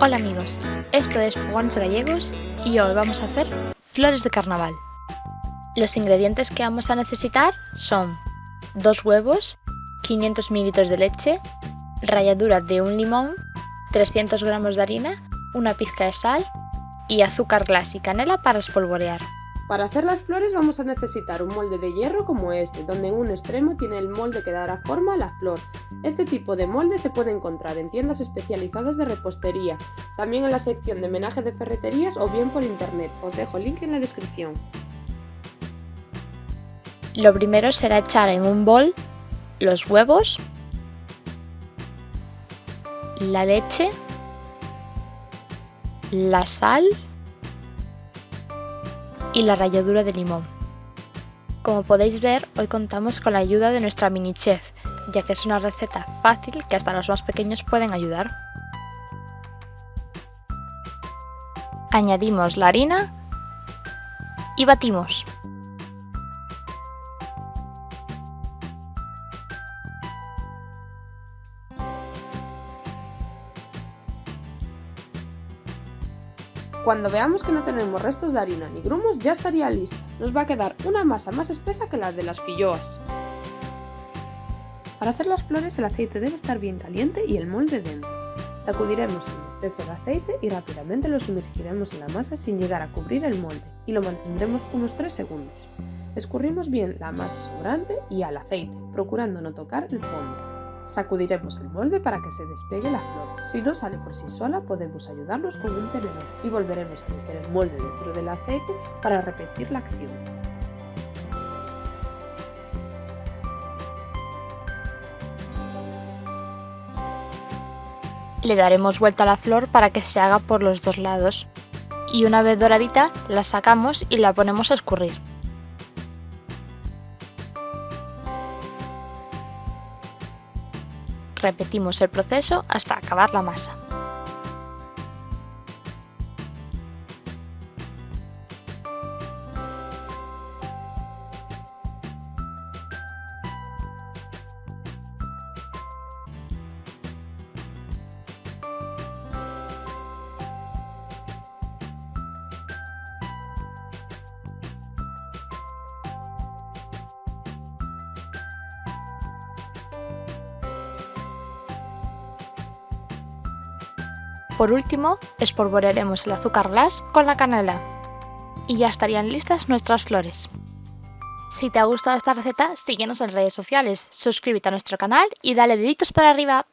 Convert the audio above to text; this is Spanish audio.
Hola amigos, esto es Fogones Gallegos y hoy vamos a hacer flores de carnaval. Los ingredientes que vamos a necesitar son 2 huevos, 500 ml de leche, ralladura de un limón, 300 gramos de harina, una pizca de sal y azúcar glass y canela para espolvorear. Para hacer las flores vamos a necesitar un molde de hierro como este, donde en un extremo tiene el molde que dará forma a la flor. Este tipo de molde se puede encontrar en tiendas especializadas de repostería, también en la sección de menaje de ferreterías o bien por internet. Os dejo el link en la descripción. Lo primero será echar en un bol los huevos, la leche, la sal y la ralladura de limón. Como podéis ver, hoy contamos con la ayuda de nuestra mini chef, ya que es una receta fácil que hasta los más pequeños pueden ayudar. Añadimos la harina y batimos. Cuando veamos que no tenemos restos de harina ni grumos, ya estaría lista. Nos va a quedar una masa más espesa que la de las filloas. Para hacer las flores el aceite debe estar bien caliente y el molde dentro. Sacudiremos en exceso de aceite y rápidamente lo sumergiremos en la masa sin llegar a cubrir el molde y lo mantendremos unos 3 segundos. Escurrimos bien la masa sobrante y al aceite, procurando no tocar el fondo. Sacudiremos el molde para que se despegue la flor. Si no sale por sí sola, podemos ayudarnos con un tenedor y volveremos a meter el molde dentro del aceite para repetir la acción. Le daremos vuelta a la flor para que se haga por los dos lados y una vez doradita la sacamos y la ponemos a escurrir. Repetimos el proceso hasta acabar la masa. Por último, espolvorearemos el azúcar glass con la canela. Y ya estarían listas nuestras flores. Si te ha gustado esta receta, síguenos en redes sociales, suscríbete a nuestro canal y dale deditos para arriba.